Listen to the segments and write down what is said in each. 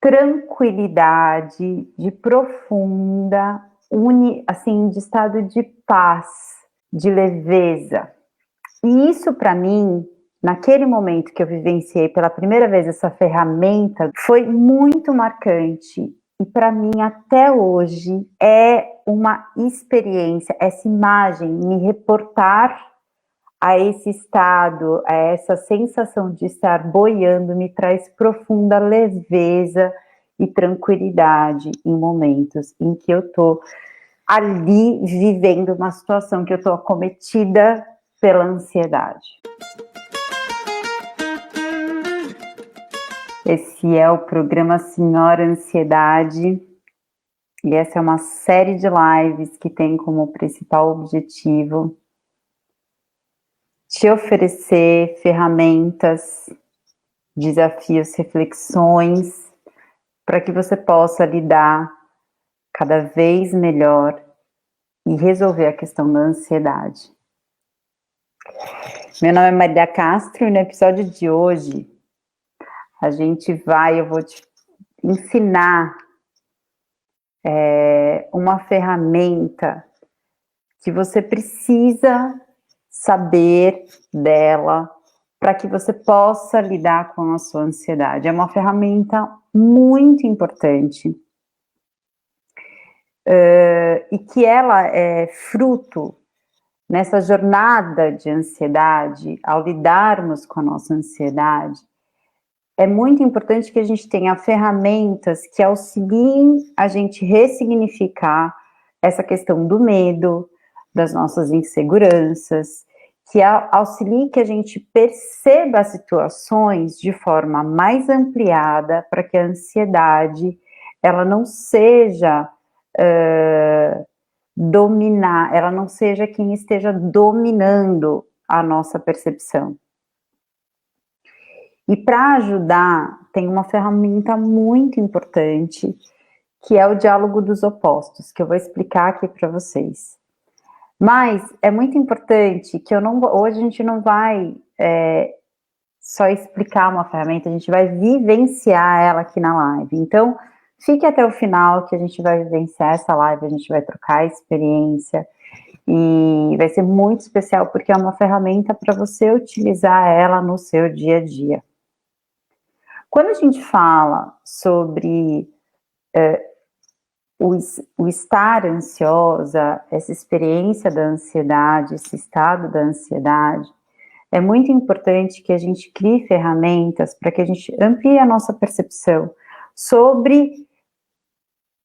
tranquilidade, de profunda, assim, de estado de paz, de leveza. E isso para mim, naquele momento que eu vivenciei pela primeira vez essa ferramenta, foi muito marcante. E para mim, até hoje, é uma experiência, essa imagem, me reportar a esse estado, a essa sensação de estar boiando, me traz profunda leveza e tranquilidade em momentos em que eu estou ali vivendo uma situação que eu estou acometida pela ansiedade. Esse é o programa Senhora Ansiedade, e essa é uma série de lives que tem como principal objetivo te oferecer ferramentas, desafios, reflexões, para que você possa lidar cada vez melhor e resolver a questão da ansiedade. Meu nome é Maria Castro e no episódio de hoje eu vou te ensinar uma ferramenta que você precisa saber dela para que você possa lidar com a sua ansiedade. É uma ferramenta muito importante e que ela é fruto nessa jornada de ansiedade, ao lidarmos com a nossa ansiedade. É muito importante que a gente tenha ferramentas que auxiliem a gente ressignificar essa questão do medo, das nossas inseguranças, que auxiliem que a gente perceba as situações de forma mais ampliada para que a ansiedade ela não seja ela não seja quem esteja dominando a nossa percepção. E para ajudar, tem uma ferramenta muito importante, que é o diálogo dos opostos, que eu vou explicar aqui para vocês. Mas é muito importante que hoje a gente não vai só explicar uma ferramenta, a gente vai vivenciar ela aqui na live. Então, fique até o final que a gente vai vivenciar essa live, a gente vai trocar experiência e vai ser muito especial porque é uma ferramenta para você utilizar ela no seu dia a dia. Quando a gente fala sobre o estar ansiosa, essa experiência da ansiedade, esse estado da ansiedade, é muito importante que a gente crie ferramentas para que a gente amplie a nossa percepção sobre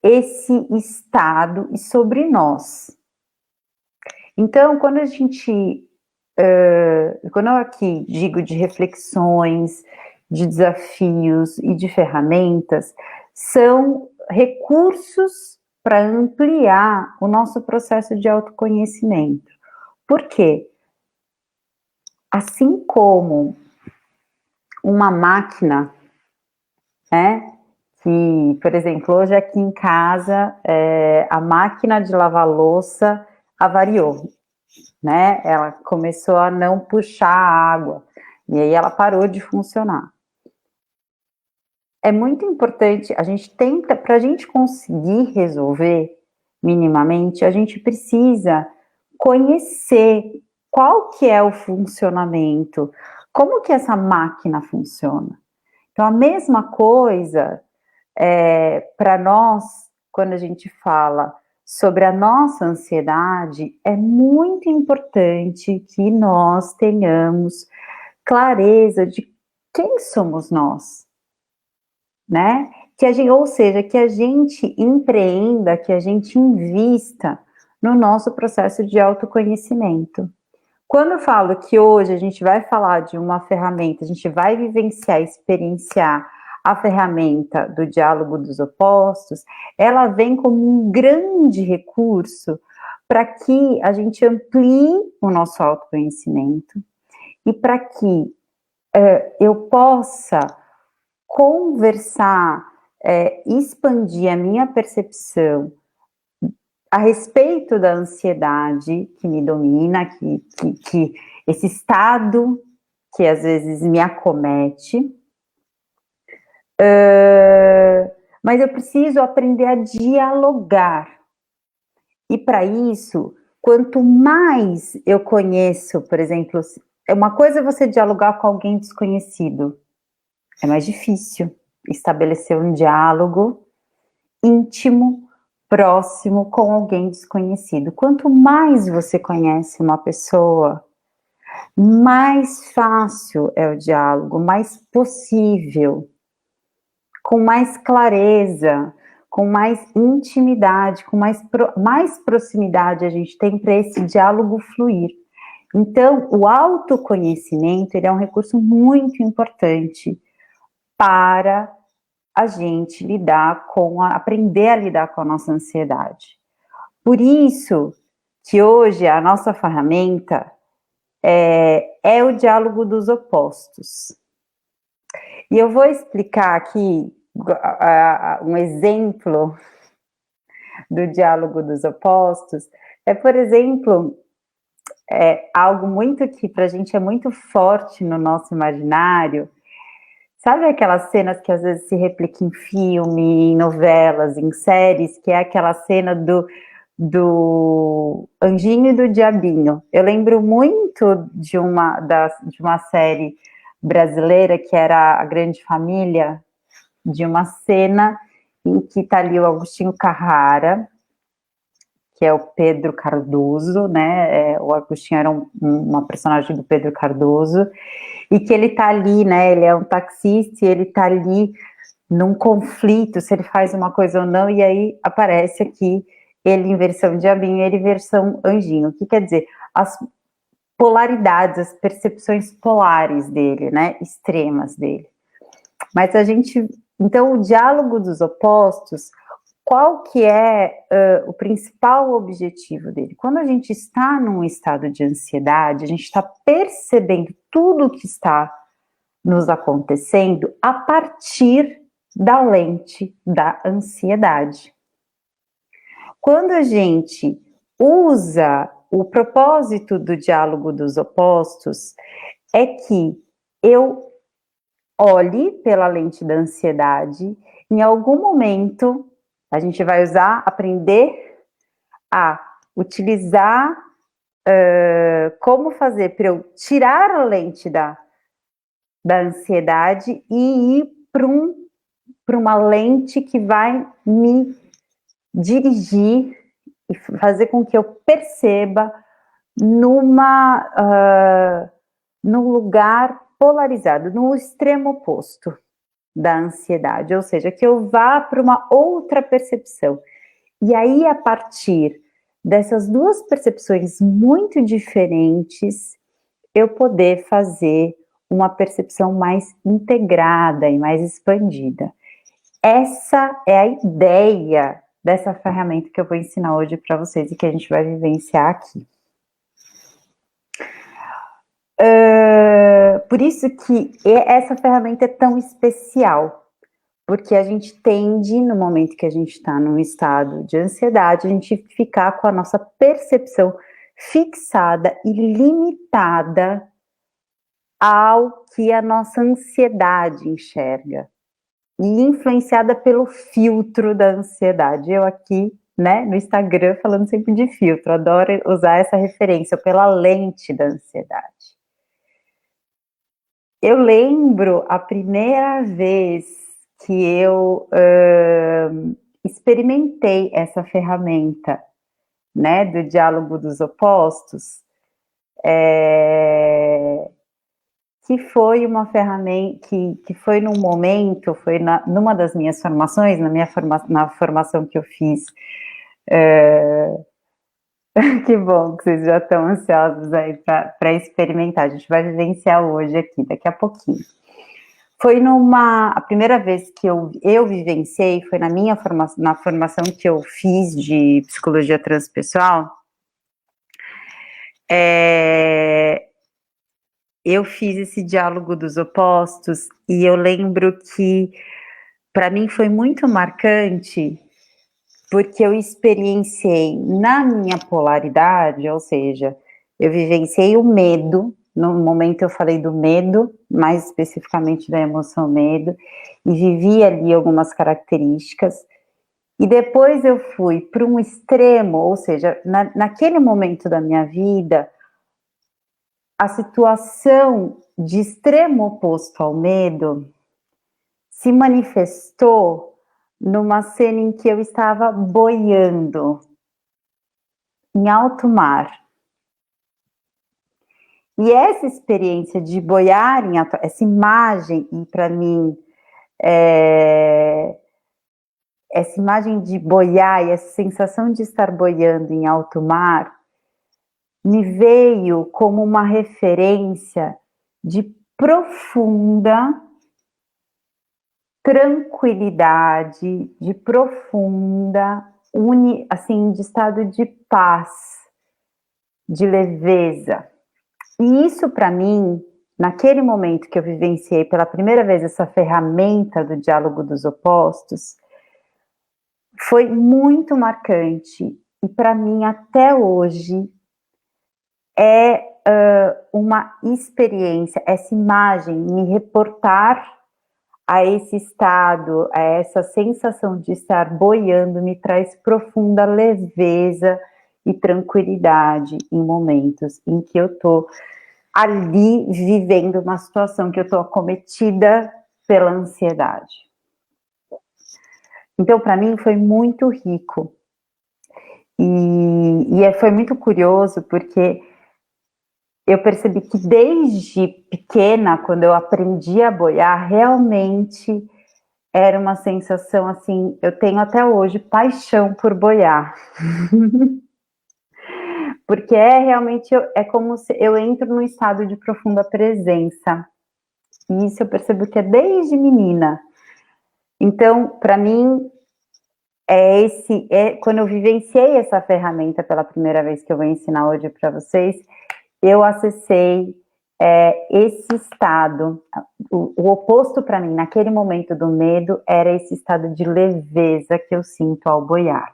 esse estado e sobre nós. Então, quando eu aqui digo de reflexões, de desafios e de ferramentas, são recursos para ampliar o nosso processo de autoconhecimento. Por quê? Assim como uma máquina, né? Que, por exemplo, hoje aqui em casa, a máquina de lavar louça avariou, né? Ela começou a não puxar a água, e aí ela parou de funcionar. É muito importante, para a gente conseguir resolver minimamente, a gente precisa conhecer qual que é o funcionamento, como que essa máquina funciona. Então, a mesma coisa para nós, quando a gente fala sobre a nossa ansiedade, é muito importante que nós tenhamos clareza de quem somos nós, né? Ou seja, que a gente empreenda, que a gente invista no nosso processo de autoconhecimento. Quando eu falo que hoje a gente vai falar de uma ferramenta, a gente vai vivenciar, experienciar a ferramenta do diálogo dos opostos, ela vem como um grande recurso para que a gente amplie o nosso autoconhecimento e para que eu possa conversar, expandir a minha percepção a respeito da ansiedade que me domina, que esse estado que às vezes me acomete, mas eu preciso aprender a dialogar. E para isso, quanto mais eu conheço, por exemplo, uma coisa é você dialogar com alguém desconhecido, é mais difícil estabelecer um diálogo íntimo, próximo com alguém desconhecido. Quanto mais você conhece uma pessoa, mais fácil é o diálogo, mais possível, com mais clareza, com mais intimidade, com mais proximidade a gente tem para esse diálogo fluir. Então, o autoconhecimento, ele é um recurso muito importante para a gente aprender a lidar com a nossa ansiedade. Por isso que hoje a nossa ferramenta é o diálogo dos opostos. E eu vou explicar aqui um exemplo do diálogo dos opostos. Por exemplo, algo muito que para a gente é muito forte no nosso imaginário. Sabe aquelas cenas que às vezes se replicam em filme, em novelas, em séries, que é aquela cena do anjinho e do diabinho? Eu lembro muito de uma série brasileira que era A Grande Família, de uma cena em que está ali o Agostinho Carrara, que é o Pedro Cardoso, né? O Agostinho era uma personagem do Pedro Cardoso, e que ele tá ali, né? Ele é um taxista e ele tá ali num conflito, se ele faz uma coisa ou não, e aí aparece aqui ele em versão diabinho, ele em versão anjinho. O que quer dizer? As polaridades, as percepções polares dele, né? Extremas dele. Mas então, o diálogo dos opostos, qual que é o principal objetivo dele? Quando a gente está num estado de ansiedade, a gente está percebendo tudo o que está nos acontecendo a partir da lente da ansiedade. Quando a gente usa o propósito do diálogo dos opostos, é que eu olhe pela lente da ansiedade, em algum momento a gente vai aprender a utilizar como fazer para eu tirar a lente da ansiedade e ir para uma lente que vai me dirigir e fazer com que eu perceba num lugar polarizado, no extremo oposto da ansiedade, ou seja, que eu vá para uma outra percepção. E aí, a partir dessas duas percepções muito diferentes, eu poder fazer uma percepção mais integrada e mais expandida. Essa é a ideia dessa ferramenta que eu vou ensinar hoje para vocês e que a gente vai vivenciar aqui. Por isso que essa ferramenta é tão especial, porque a gente tende, no momento que a gente está num estado de ansiedade, a gente ficar com a nossa percepção fixada e limitada ao que a nossa ansiedade enxerga, e influenciada pelo filtro da ansiedade. Eu aqui, né, no Instagram, falando sempre de filtro, adoro usar essa referência, pela lente da ansiedade. Eu lembro a primeira vez que eu experimentei essa ferramenta, né, do diálogo dos opostos, que foi uma ferramenta, que foi num momento, foi numa das minhas formações, na formação que eu fiz. Que bom que vocês já estão ansiosos aí para experimentar. A gente vai vivenciar hoje aqui, daqui a pouquinho. Foi a primeira vez que eu vivenciei, foi na formação que eu fiz de psicologia transpessoal. Eu fiz esse diálogo dos opostos e eu lembro que para mim foi muito marcante, porque eu experienciei na minha polaridade, ou seja, eu vivenciei o medo, No momento eu falei do medo, mais especificamente da emoção medo, e vivi ali algumas características. E depois eu fui para um extremo, ou seja, naquele momento da minha vida, a situação de extremo oposto ao medo se manifestou numa cena em que eu estava boiando em alto mar. E essa experiência de boiar em alto, essa imagem, e para mim, essa imagem de boiar e essa sensação de estar boiando em alto mar, me veio como uma referência de profunda tranquilidade, de profunda, assim, de estado de paz, de leveza. E isso, para mim, naquele momento que eu vivenciei pela primeira vez essa ferramenta do diálogo dos opostos, foi muito marcante. E para mim, até hoje, é uma experiência, essa imagem, me reportar a esse estado, a essa sensação de estar boiando, me traz profunda leveza e tranquilidade em momentos em que eu estou ali vivendo uma situação que eu estou acometida pela ansiedade. Então, para mim, foi muito rico. E foi muito curioso, porque eu percebi que desde pequena, quando eu aprendi a boiar, realmente era uma sensação assim, eu tenho até hoje paixão por boiar. Porque realmente, é como se eu entro num estado de profunda presença. E isso eu percebo que é desde menina. Então, para mim, quando eu vivenciei essa ferramenta pela primeira vez, que eu vou ensinar hoje para vocês, eu acessei esse estado. O oposto para mim, naquele momento do medo, era esse estado de leveza que eu sinto ao boiar.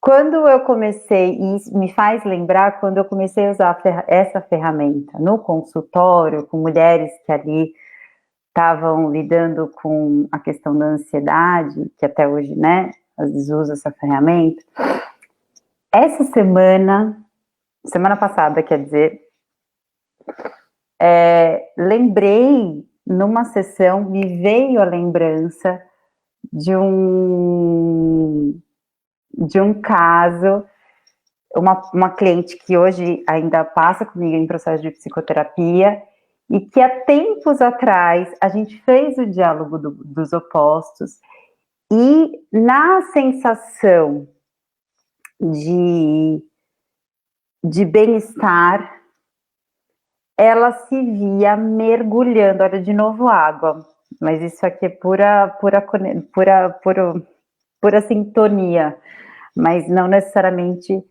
Quando eu comecei, e isso me faz lembrar, quando eu comecei a usar essa ferramenta no consultório, com mulheres que ali estavam lidando com a questão da ansiedade, que até hoje, né, às vezes usa essa ferramenta. Essa semana passada, quer dizer, lembrei, numa sessão, me veio a lembrança de um caso, uma cliente que hoje ainda passa comigo em processo de psicoterapia, e que há tempos atrás a gente fez o diálogo dos opostos, e na sensação de bem-estar, ela se via mergulhando, olha, de novo água, mas isso aqui é pura sintonia, mas não necessariamente,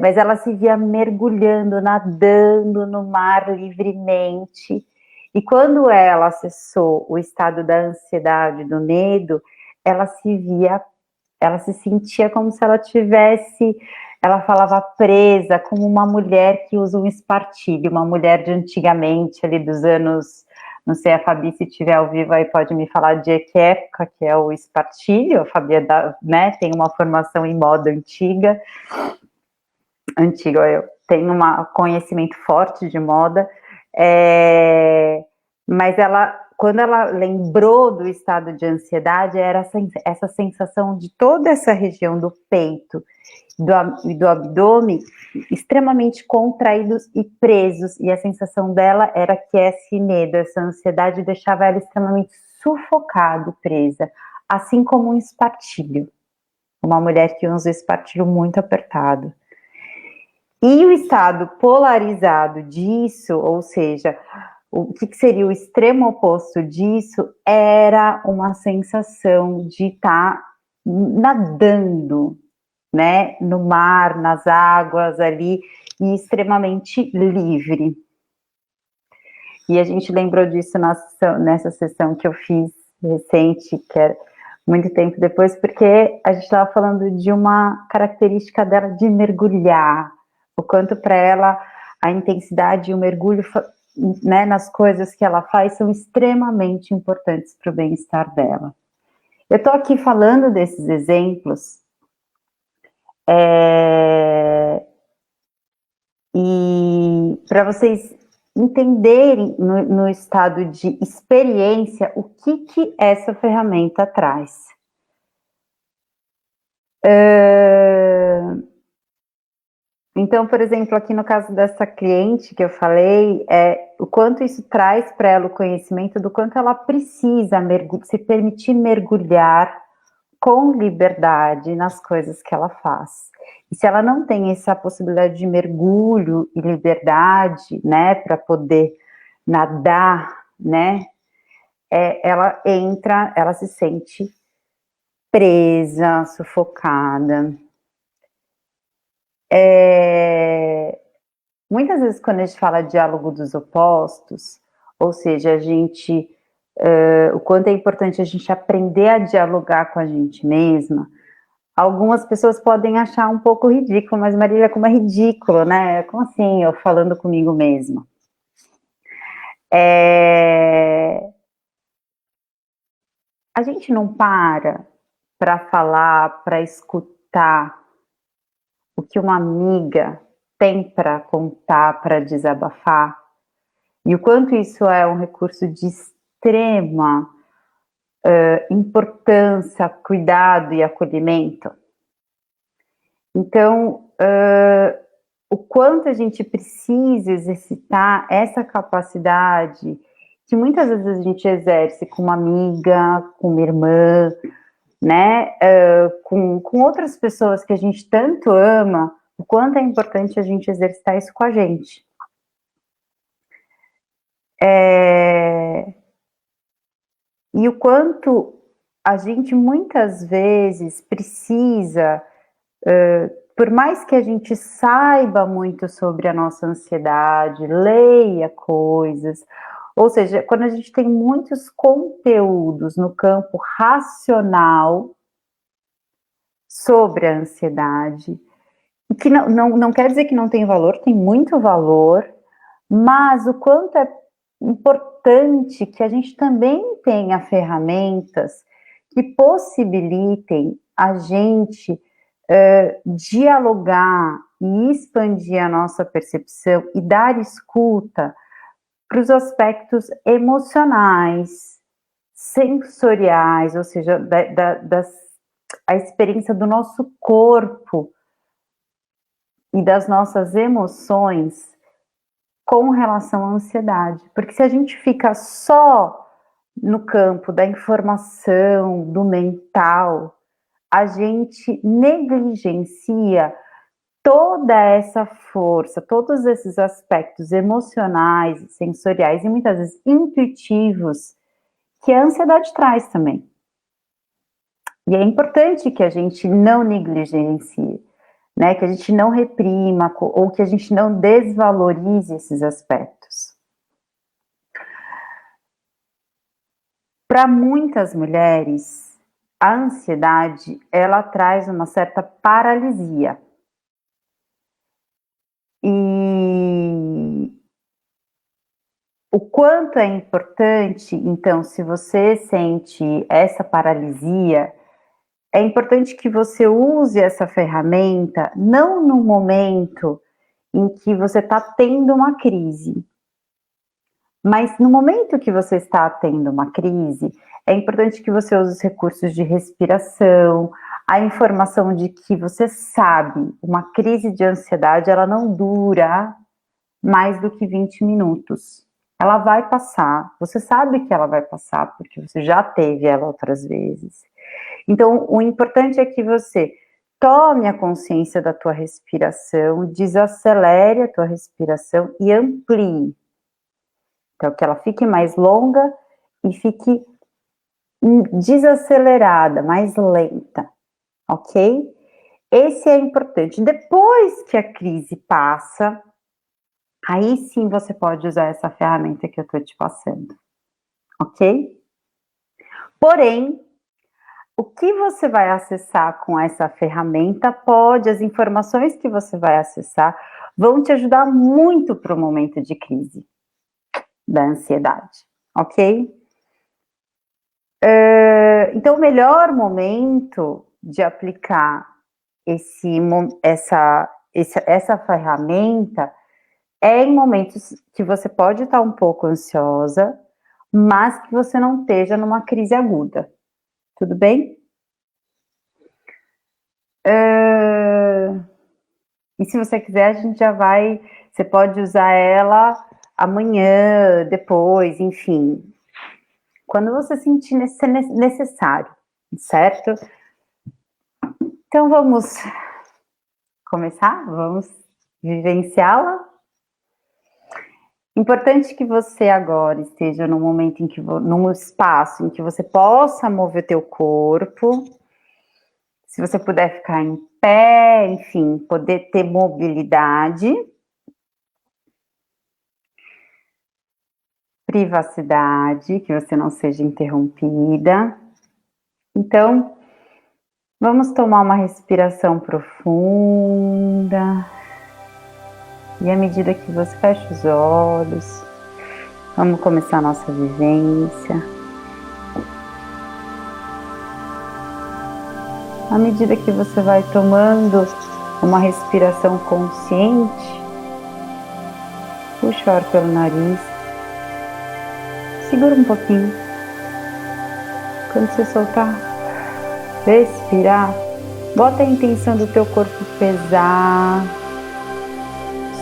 mas ela se via mergulhando, nadando no mar livremente. E quando ela acessou o estado da ansiedade, do medo, ela se sentia como se ela tivesse, ela falava presa, como uma mulher que usa um espartilho, uma mulher de antigamente, ali dos anos, não sei, a Fabi, se estiver ao vivo aí, pode me falar de que época que é o espartilho. A Fabi tem uma formação em moda antiga, eu tenho um conhecimento forte de moda, mas quando ela lembrou do estado de ansiedade, era essa sensação de toda essa região do peito e do abdômen extremamente contraídos e presos, e a sensação dela era que esse medo, essa ansiedade deixava ela extremamente sufocada e presa, assim como um espartilho, uma mulher que usa um espartilho muito apertado. E o estado polarizado disso, ou seja, o que seria o extremo oposto disso, era uma sensação de estar nadando, né, no mar, nas águas ali, e extremamente livre. E a gente lembrou disso nessa sessão que eu fiz recente, que é muito tempo depois, porque a gente estava falando de uma característica dela de mergulhar, o quanto para ela a intensidade e o mergulho, né, nas coisas que ela faz são extremamente importantes para o bem-estar dela. Eu estou aqui falando desses exemplos e para vocês entenderem no estado de experiência o que essa ferramenta traz. Então, por exemplo, aqui no caso dessa cliente que eu falei, o quanto isso traz para ela o conhecimento do quanto ela precisa se permitir mergulhar com liberdade nas coisas que ela faz. E se ela não tem essa possibilidade de mergulho e liberdade, né, para poder nadar, né, ela se sente presa, sufocada. Muitas vezes quando a gente fala diálogo dos opostos, ou seja, o quanto é importante a gente aprender a dialogar com a gente mesma, algumas pessoas podem achar um pouco ridículo, mas Marília, como é ridículo, né? Como assim eu falando comigo mesma? A gente não para falar, para escutar o que uma amiga tem para contar, para desabafar, e o quanto isso é um recurso de extrema importância, cuidado e acolhimento. Então, o quanto a gente precisa exercitar essa capacidade que muitas vezes a gente exerce com uma amiga, com uma irmã, né, com outras pessoas que a gente tanto ama, o quanto é importante a gente exercitar isso com a gente. E o quanto a gente muitas vezes precisa, por mais que a gente saiba muito sobre a nossa ansiedade, leia coisas, ou seja, quando a gente tem muitos conteúdos no campo racional sobre a ansiedade, que não quer dizer que não tem valor, tem muito valor, mas o quanto é importante que a gente também tenha ferramentas que possibilitem a gente dialogar e expandir a nossa percepção e dar escuta para os aspectos emocionais, sensoriais, ou seja, a experiência do nosso corpo e das nossas emoções com relação à ansiedade. Porque se a gente fica só no campo da informação, do mental, a gente negligencia toda essa força, todos esses aspectos emocionais, sensoriais e muitas vezes intuitivos que a ansiedade traz também. E é importante que a gente não negligencie, né, que a gente não reprima ou que a gente não desvalorize esses aspectos. Para muitas mulheres, a ansiedade, ela traz uma certa paralisia. E o quanto é importante, então, se você sente essa paralisia, é importante que você use essa ferramenta não no momento em que você está tendo uma crise, mas no momento que você está tendo uma crise, é importante que você use os recursos de respiração, a informação de que você sabe, uma crise de ansiedade, ela não dura mais do que 20 minutos. Ela vai passar, você sabe que ela vai passar, porque você já teve ela outras vezes. Então, o importante é que você tome a consciência da tua respiração, desacelere a tua respiração e amplie. Então, que ela fique mais longa e fique desacelerada, mais lenta, ok? Esse é importante. Depois que a crise passa, aí sim você pode usar essa ferramenta que eu estou te passando, ok? Porém, o que você vai acessar com essa ferramenta as informações que você vai acessar vão te ajudar muito para o momento de crise da ansiedade, ok? Então, o melhor momento de aplicar essa ferramenta é em momentos que você pode estar um pouco ansiosa, mas que você não esteja numa crise aguda. Tudo bem? E se você quiser, a gente já vai... Você pode usar ela amanhã, depois, enfim. Quando você sentir necessário, certo? Então, vamos começar? Vamos vivenciá-la? Importante que você agora esteja num momento em que, num espaço em que você possa mover teu corpo. Se você puder ficar em pé, enfim, poder ter mobilidade. Privacidade, que você não seja interrompida. Então, vamos tomar uma respiração profunda. E à medida que você fecha os olhos, vamos começar a nossa vivência. À medida que você vai tomando uma respiração consciente, puxa o ar pelo nariz, segura um pouquinho. Quando você soltar, respirar, bota a intenção do teu corpo pesar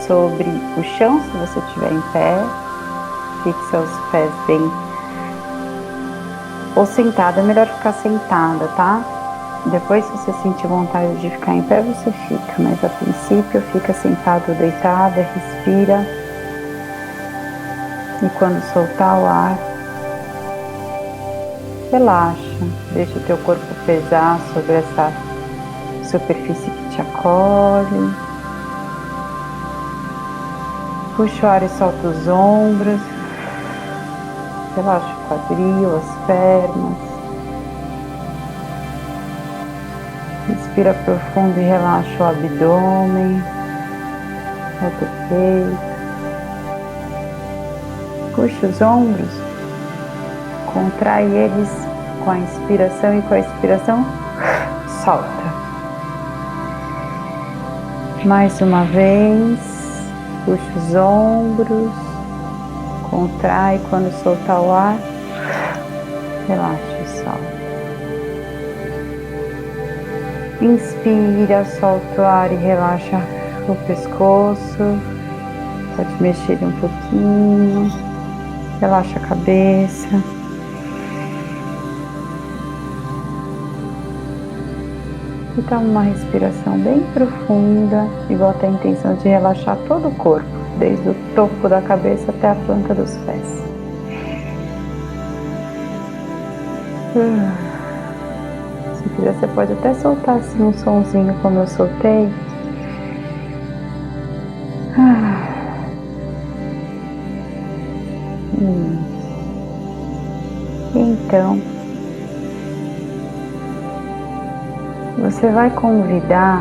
sobre o chão, se você estiver em pé. Fique seus pés bem... Ou sentada, é melhor ficar sentada, tá? Depois, se você sentir vontade de ficar em pé, você fica. Mas a princípio, fica sentado ou deitada, respira. E quando soltar o ar, relaxa. Deixa o teu corpo pesar sobre essa superfície que te acolhe. Puxa o ar e solta os ombros. Relaxa o quadril, as pernas. Respira profundo e relaxa o abdômen, solta o peito. Puxa os ombros, contrai eles com a inspiração e com a expiração, solta. Mais uma vez, puxa os ombros, contrai quando soltar o ar, relaxa e solta. Inspira, solta o ar e relaxa o pescoço. Pode mexer um pouquinho. Relaxa a cabeça. E toma uma respiração bem profunda e bota a intenção de relaxar todo o corpo, desde o topo da cabeça até a planta dos pés. Se quiser, você pode até soltar assim um sonzinho como eu soltei. Então, você vai convidar,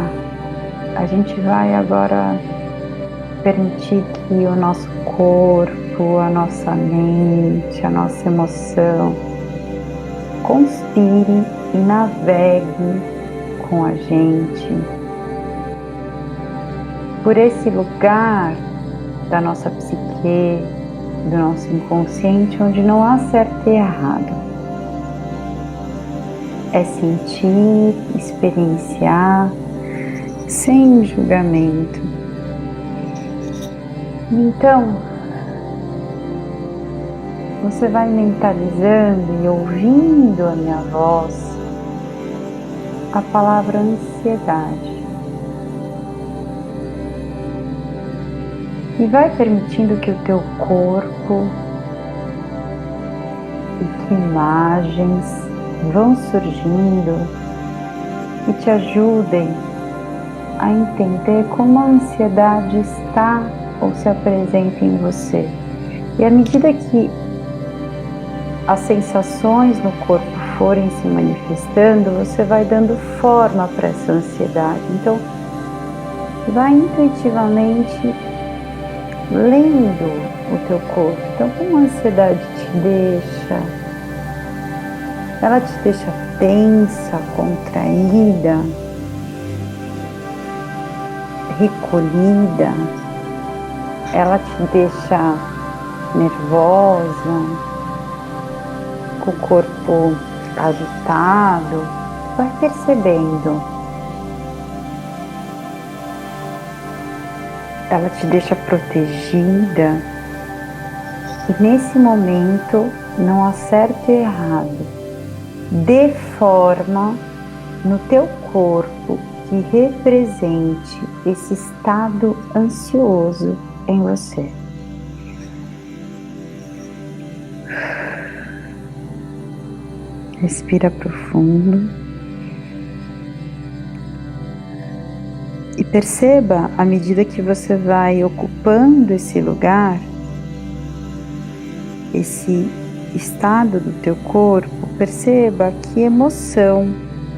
a gente vai agora permitir que o nosso corpo, a nossa mente, a nossa emoção conspire e navegue com a gente por esse lugar da nossa psique, do nosso inconsciente, onde não há certo e errado. É sentir, experienciar, sem julgamento. Então, você vai mentalizando e ouvindo a minha voz a palavra ansiedade. E vai permitindo que o teu corpo e que imagens vão surgindo e te ajudem a entender como a ansiedade está ou se apresenta em você. E à medida que as sensações no corpo forem se manifestando, você vai dando forma para essa ansiedade. Então, vai intuitivamente lendo o teu corpo. Então, como a ansiedade te deixa? Ela te deixa tensa, contraída, recolhida, ela te deixa nervosa, com o corpo agitado. Vai percebendo. Ela te deixa protegida. E nesse momento, não há certo e errado. Dê forma no teu corpo que represente esse estado ansioso em você. Respira profundo. E perceba, à medida que você vai ocupando esse lugar, esse estado do teu corpo, perceba que emoção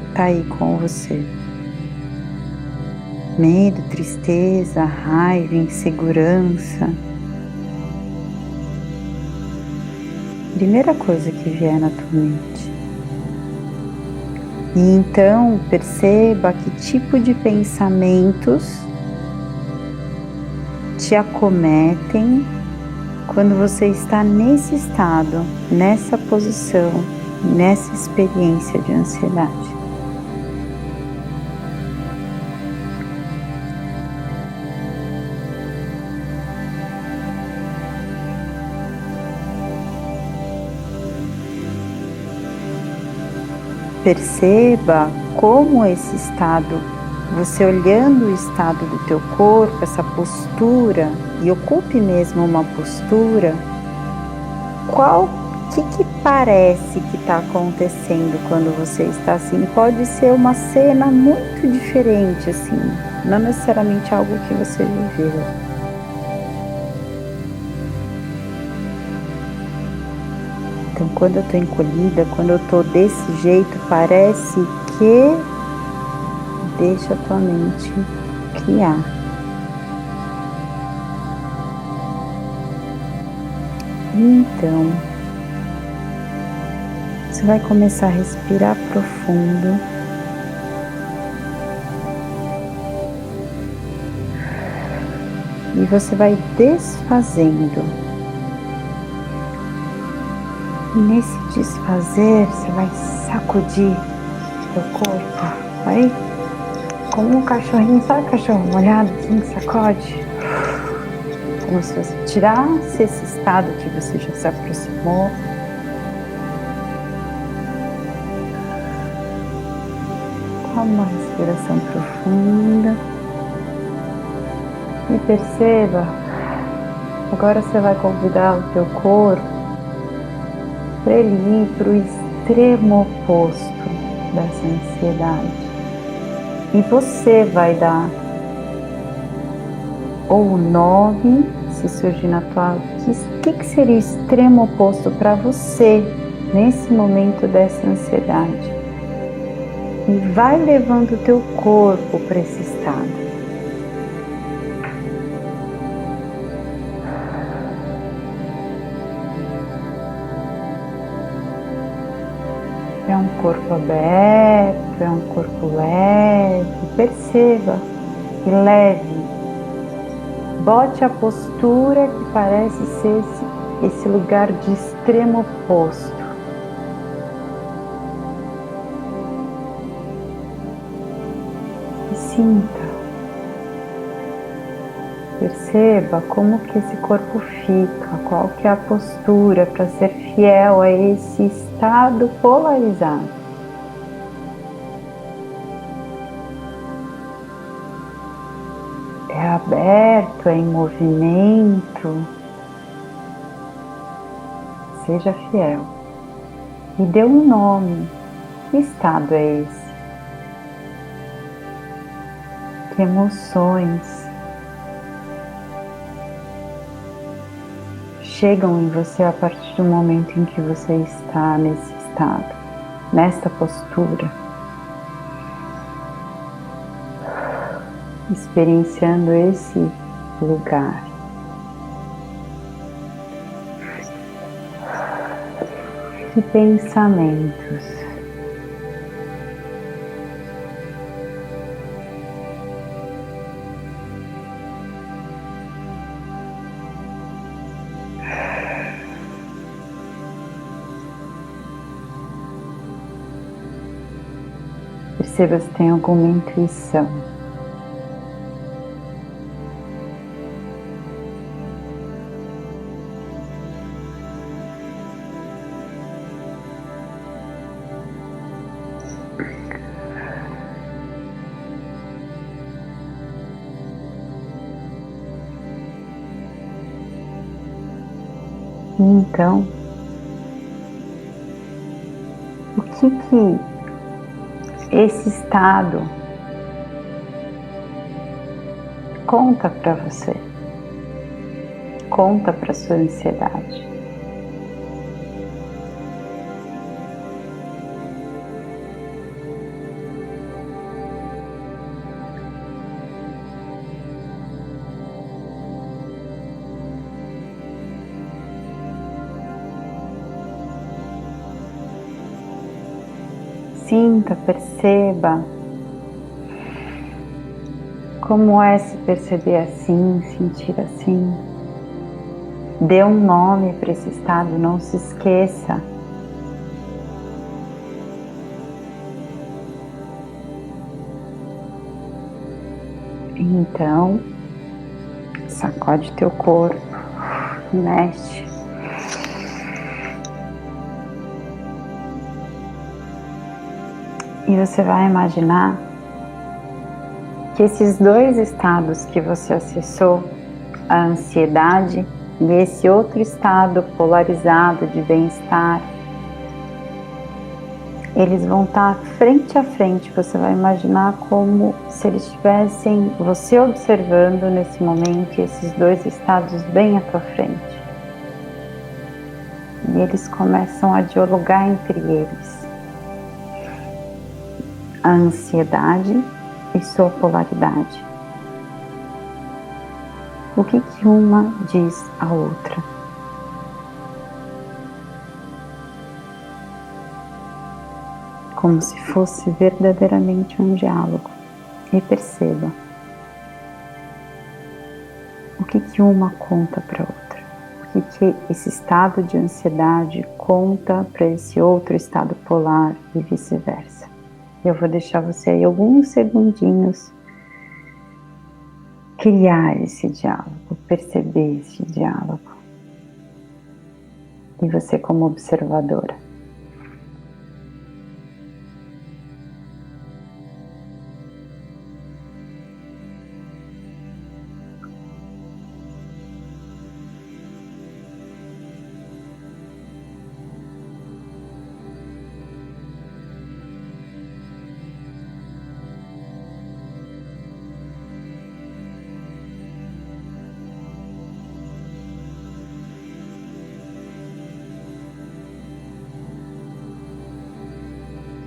está aí com você. Medo, tristeza, raiva, insegurança. Primeira coisa que vier na tua mente. E então perceba que tipo de pensamentos te acometem quando você está nesse estado, nessa posição, nessa experiência de ansiedade. Perceba como esse estado, você olhando o estado do teu corpo, essa postura, e ocupe mesmo uma postura, que parece que está acontecendo quando você está assim? Pode ser uma cena muito diferente, assim, não necessariamente algo que você viveu. Então, quando eu estou encolhida, quando eu estou desse jeito, parece que deixa a tua mente criar. Então, você vai começar a respirar profundo. E você vai desfazendo. E nesse desfazer, você vai sacudir seu corpo. Vai como um cachorrinho, sabe cachorro molhado assim que sacode? Como se você tirasse esse estado que você já se aproximou. Toma uma respiração profunda. E perceba, agora você vai convidar o teu corpo para ele ir para o extremo oposto dessa ansiedade. E você vai dar ou o nome, se surgir na tua... O que seria o extremo oposto para você nesse momento dessa ansiedade? E vai levando o teu corpo para esse estado. É um corpo aberto, é um corpo leve. Perceba e leve. Bote a postura que parece ser esse lugar de extremo oposto. E sinta. Perceba como que esse corpo fica, qual que é a postura para ser fiel a esse estado polarizado. É aberto, é em movimento. Seja fiel. E dê um nome. Que estado é esse? Que emoções chegam em você a partir do momento em que você está nesse estado, nesta postura. experienciando esse lugar. E pensamentos. Perceba se tem alguma intuição. Então, o que esse estado conta para você? Conta para sua ansiedade. Sinta, perceba como é se perceber assim, sentir assim. Dê um nome para esse estado, não se esqueça. Então, sacode teu corpo, mexe. E você vai imaginar que esses dois estados que você acessou, a ansiedade e esse outro estado polarizado de bem-estar, eles vão estar frente a frente. Você vai imaginar como se eles estivessem você observando nesse momento esses dois estados bem à tua frente. E eles começam a dialogar entre eles. A ansiedade e sua polaridade. O que uma diz à outra? Como se fosse verdadeiramente um diálogo. E perceba o que uma conta para a outra. O que esse estado de ansiedade conta para esse outro estado polar e vice-versa. Eu vou deixar você aí alguns segundinhos criar esse diálogo, perceber esse diálogo. E você como observadora.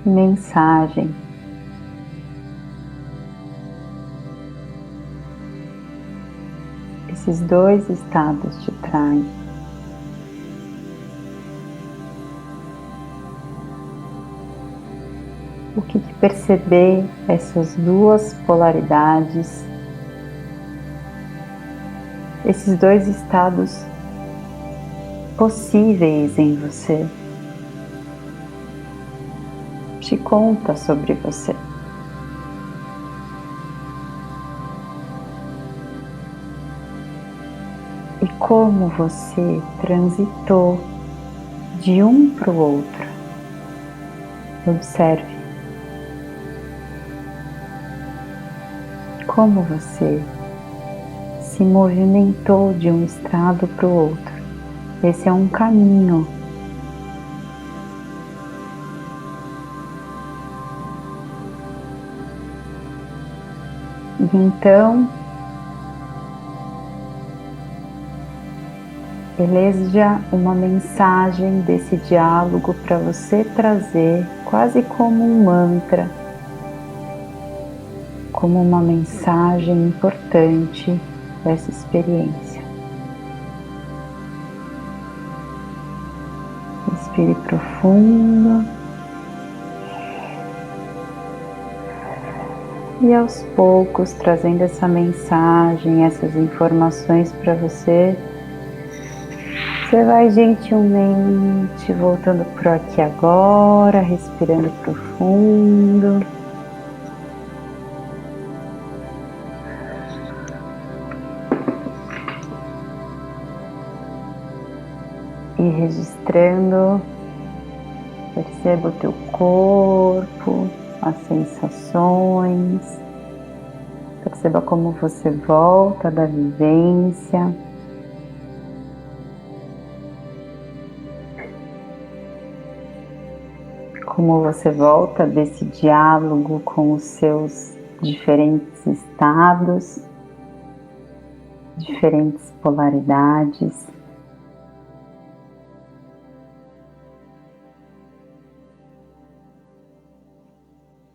Mensagem esses dois estados te traem. O que perceber essas duas polaridades, esses dois estados possíveis em você, te conta sobre você. E como você transitou de um para o outro. Observe como você se movimentou de um estado para o outro. Esse é um caminho. E então, eleja uma mensagem desse diálogo para você trazer, quase como um mantra, como uma mensagem importante dessa experiência. Respire profundo e aos poucos trazendo essa mensagem, essas informações para você. Você vai gentilmente voltando pro aqui e agora, respirando profundo. E registrando, perceba o teu corpo, as sensações, perceba como você volta da vivência. Como você volta desse diálogo com os seus diferentes estados, diferentes polaridades.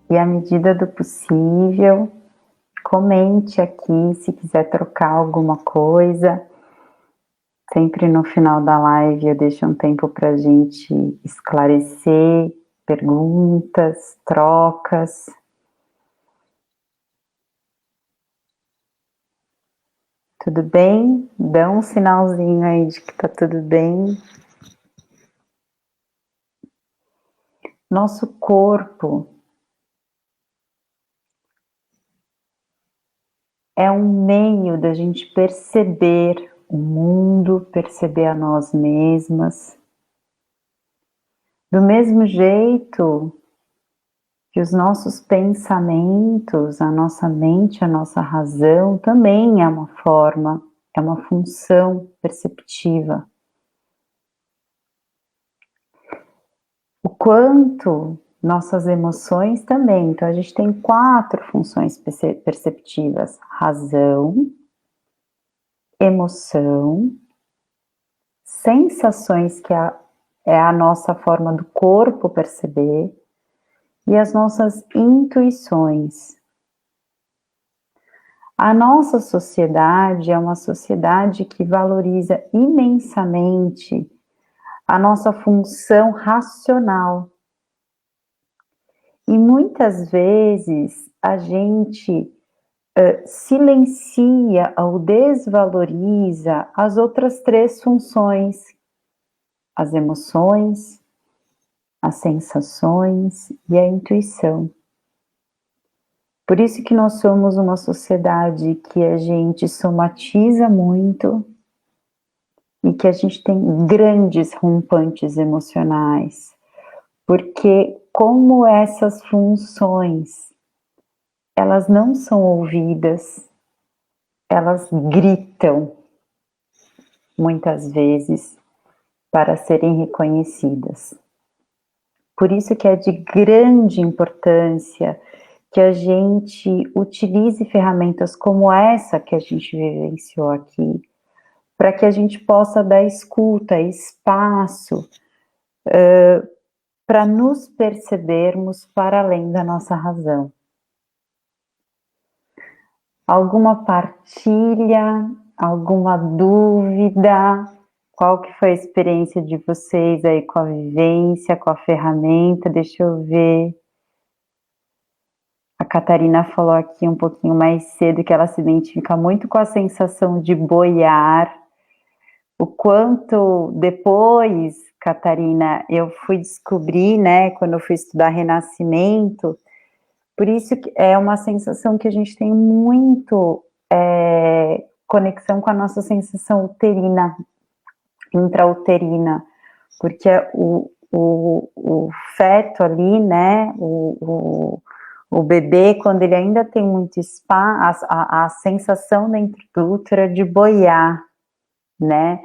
E à medida do possível, comente aqui se quiser trocar alguma coisa. Sempre no final da live eu deixo um tempo para a gente esclarecer, perguntas, trocas. Tudo bem? Dá um sinalzinho aí de que tá tudo bem. Nosso corpo é um meio da gente perceber o mundo, perceber a nós mesmas. Do mesmo jeito que os nossos pensamentos, a nossa mente, a nossa razão também é uma forma, é uma função perceptiva. O quanto nossas emoções também. Então a gente tem 4 funções perceptivas: razão, emoção, sensações, que é a nossa forma do corpo perceber, e as nossas intuições. A nossa sociedade é uma sociedade que valoriza imensamente a nossa função racional. E muitas vezes a gente silencia ou desvaloriza as outras 3 funções: as emoções, as sensações e a intuição. Por isso que nós somos uma sociedade que a gente somatiza muito e que a gente tem grandes rompantes emocionais, porque como essas funções, elas não são ouvidas, elas gritam muitas vezes para serem reconhecidas. Por isso que é de grande importância que a gente utilize ferramentas como essa que a gente vivenciou aqui, para que a gente possa dar escuta, espaço, para nos percebermos para além da nossa razão. Alguma partilha, alguma dúvida? Qual que foi a experiência de vocês aí com a vivência, com a ferramenta? Deixa eu ver. A Catarina falou aqui um pouquinho mais cedo que ela se identifica muito com a sensação de boiar. O quanto depois, Catarina, eu fui descobrir, né, quando eu fui estudar Renascimento, por isso que é uma sensação que a gente tem muito conexão com a nossa sensação uterina, intrauterina, porque o feto ali, né, o bebê, quando ele ainda tem muito espaço, a sensação dentro do útero é de boiar, né,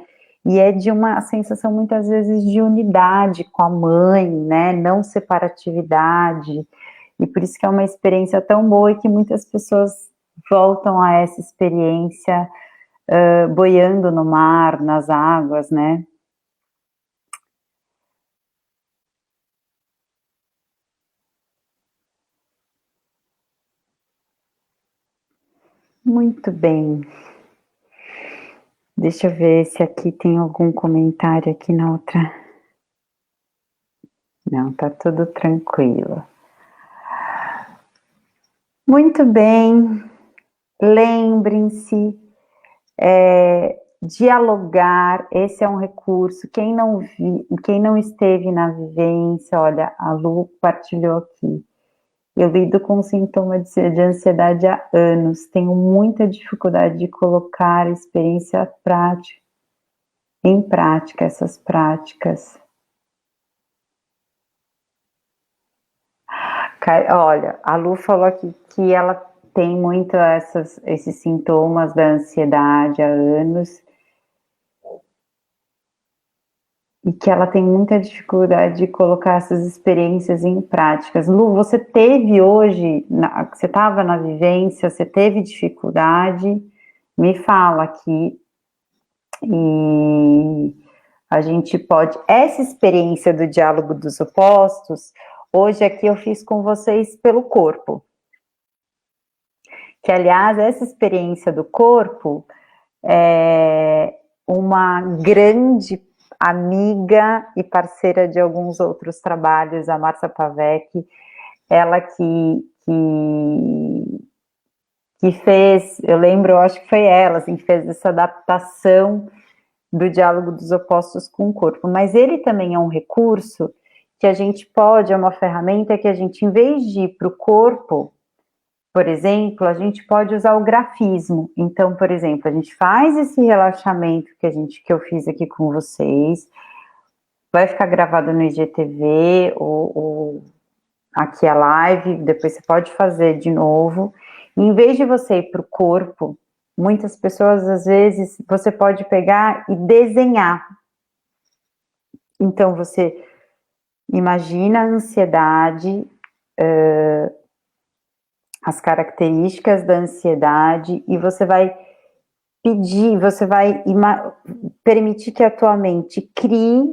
e é de uma sensação muitas vezes de unidade com a mãe, né, não separatividade, e por isso que é uma experiência tão boa e que muitas pessoas voltam a essa experiência boiando no mar, nas águas, né. Muito bem. Deixa eu ver se aqui tem algum comentário aqui na outra. Não, tá tudo tranquilo. Muito bem. Lembrem-se, dialogar, esse é um recurso. Quem não esteve na vivência, olha, a Lu partilhou aqui. Eu lido com sintomas de ansiedade há anos, tenho muita dificuldade de colocar a experiência em prática, essas práticas. Olha, a Lu falou aqui que ela tem muito esses sintomas da ansiedade há anos e que ela tem muita dificuldade de colocar essas experiências em práticas. Lu, você teve hoje, você estava na vivência, você teve dificuldade? Me fala aqui e a gente pode... Essa experiência do diálogo dos opostos, hoje aqui eu fiz com vocês pelo corpo. Que, aliás, essa experiência do corpo é uma grande amiga e parceira de alguns outros trabalhos, a Márcia Pavec, ela que fez, eu lembro, eu acho que foi ela, assim, que fez essa adaptação do diálogo dos opostos com o corpo, mas ele também é um recurso que a gente pode, é uma ferramenta que a gente, em vez de ir para o corpo, por exemplo, a gente pode usar o grafismo. Então, por exemplo, a gente faz esse relaxamento que eu fiz aqui com vocês, vai ficar gravado no IGTV, ou aqui a live, depois você pode fazer de novo. E, em vez de você ir para o corpo, muitas pessoas, às vezes, você pode pegar e desenhar. Então, você imagina a ansiedade, as características da ansiedade, e você vai permitir que a tua mente crie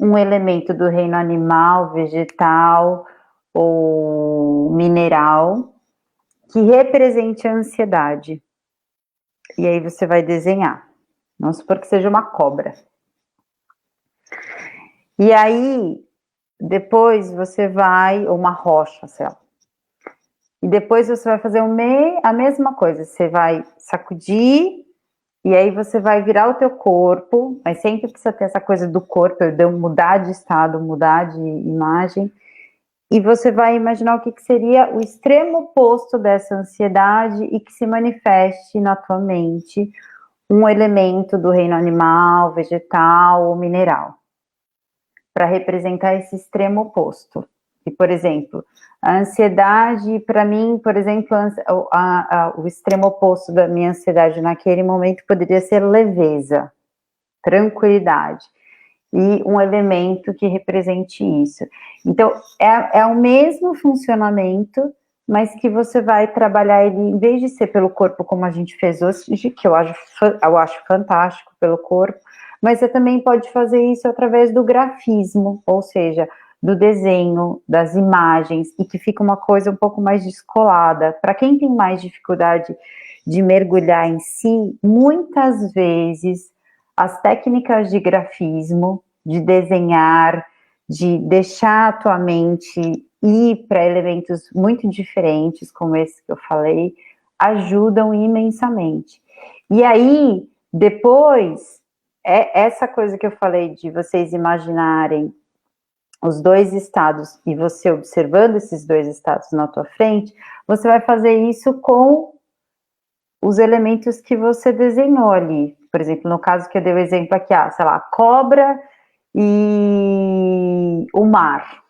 um elemento do reino animal, vegetal ou mineral que represente a ansiedade. E aí você vai desenhar. Vamos supor que seja uma cobra. E aí, depois você vai, ou uma rocha, sei lá. E depois você vai fazer a mesma coisa. Você vai sacudir, e aí você vai virar o teu corpo, mas sempre precisa ter essa coisa do corpo, mudar de estado, mudar de imagem. E você vai imaginar o que seria o extremo oposto dessa ansiedade e que se manifeste na tua mente um elemento do reino animal, vegetal ou mineral, para representar esse extremo oposto. E, por exemplo, a ansiedade, para mim, por exemplo, o extremo oposto da minha ansiedade naquele momento poderia ser leveza, tranquilidade, e um elemento que represente isso. Então, é o mesmo funcionamento, mas que você vai trabalhar ele, em vez de ser pelo corpo, como a gente fez hoje, que eu acho fantástico pelo corpo, mas você também pode fazer isso através do grafismo, ou seja, do desenho, das imagens, e que fica uma coisa um pouco mais descolada. Para quem tem mais dificuldade de mergulhar em si, muitas vezes as técnicas de grafismo, de desenhar, de deixar a tua mente ir para elementos muito diferentes, como esse que eu falei, ajudam imensamente. E aí, depois, essa coisa que eu falei de vocês imaginarem os dois estados e você observando esses dois estados na tua frente, você vai fazer isso com os elementos que você desenhou ali. Por exemplo, no caso que eu dei o exemplo aqui, sei lá, cobra e o mar.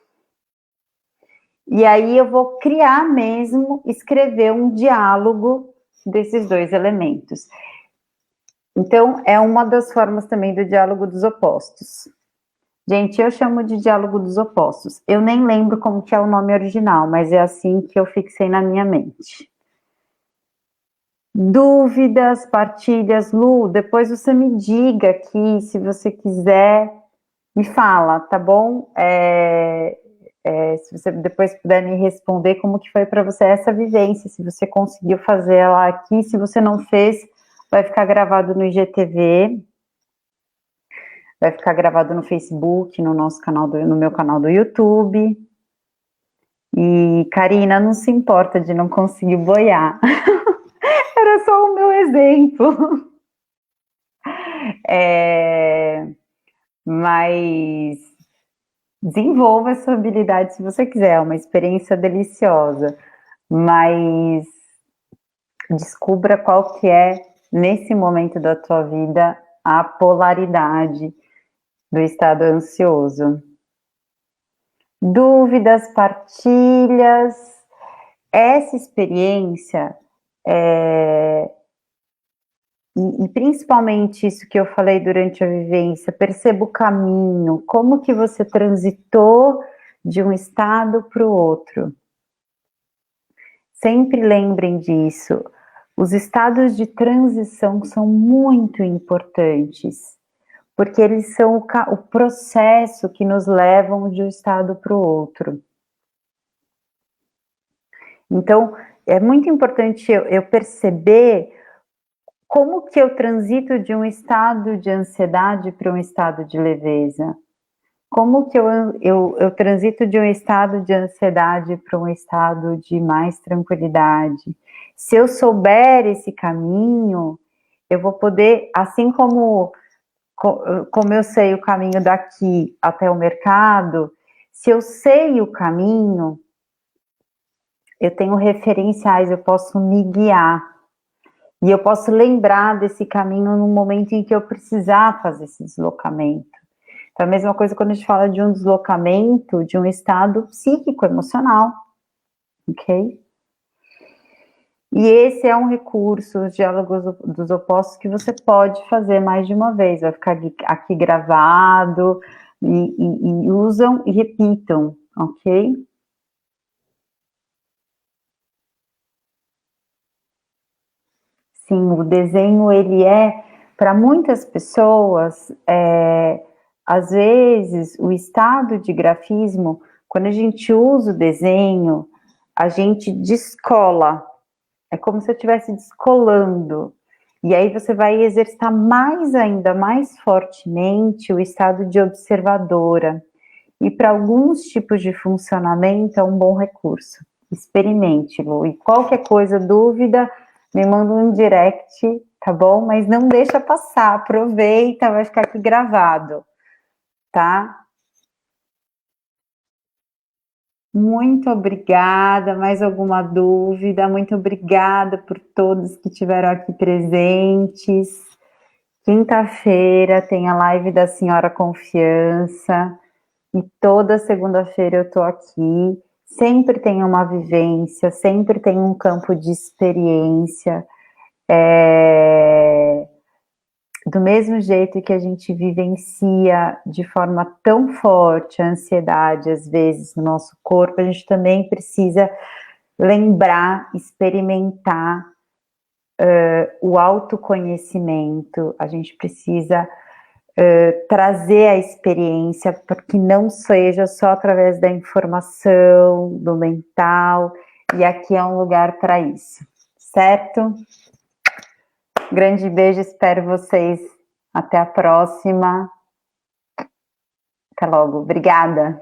E aí eu vou criar mesmo, escrever um diálogo desses dois elementos. Então, é uma das formas também do diálogo dos opostos. Gente, eu chamo de diálogo dos opostos. Eu nem lembro como que é o nome original, mas é assim que eu fixei na minha mente. Dúvidas, partilhas, Lu, depois você me diga aqui, se você quiser, me fala, tá bom? se você depois puder me responder como que foi para você essa vivência, se você conseguiu fazer ela aqui, se você não fez, vai ficar gravado no IGTV, vai ficar gravado no Facebook, no nosso canal, no meu canal do YouTube. E Karina, não se importa de não conseguir boiar. Era só o meu exemplo. Mas desenvolva essa habilidade se você quiser, é uma experiência deliciosa. Mas descubra qual que é, nesse momento da tua vida, a polaridade do estado ansioso. Dúvidas, partilhas, essa experiência, e principalmente isso que eu falei durante a vivência, perceba o caminho, como que você transitou de um estado para o outro. Sempre lembrem disso. Os estados de transição são muito importantes, porque eles são o processo que nos levam de um estado para o outro. Então, é muito importante eu perceber como que eu transito de um estado de ansiedade para um estado de leveza. Como que eu transito de um estado de ansiedade para um estado de mais tranquilidade? Se eu souber esse caminho, eu vou poder, assim como eu sei o caminho daqui até o mercado, se eu sei o caminho, eu tenho referenciais, eu posso me guiar. E eu posso lembrar desse caminho no momento em que eu precisar fazer esse deslocamento. Então, a mesma coisa quando a gente fala de um deslocamento, de um estado psíquico, emocional, ok? E esse é um recurso, os diálogos dos opostos, que você pode fazer mais de uma vez, vai ficar aqui gravado, e usam e repitam, ok? Sim, o desenho, ele para muitas pessoas, às vezes, o estado de grafismo, quando a gente usa o desenho, a gente descola, é como se eu estivesse descolando, e aí você vai exercitar ainda mais fortemente o estado de observadora, e para alguns tipos de funcionamento é um bom recurso. Experimente, Lu, e qualquer coisa, dúvida, me manda um direct, tá bom? Mas não deixa passar, aproveita, vai ficar aqui gravado, tá? Muito obrigada. Mais alguma dúvida? Muito obrigada por todos que estiveram aqui presentes. Quinta-feira tem a live da Senhora Confiança e toda segunda-feira eu tô aqui. Sempre tem uma vivência, sempre tem um campo de experiência. Do mesmo jeito que a gente vivencia de forma tão forte a ansiedade, às vezes, no nosso corpo, a gente também precisa lembrar, experimentar o autoconhecimento, a gente precisa trazer a experiência para que não seja só através da informação, do mental, e aqui é um lugar para isso, certo? Grande beijo, espero vocês. Até a próxima. Até logo. Obrigada.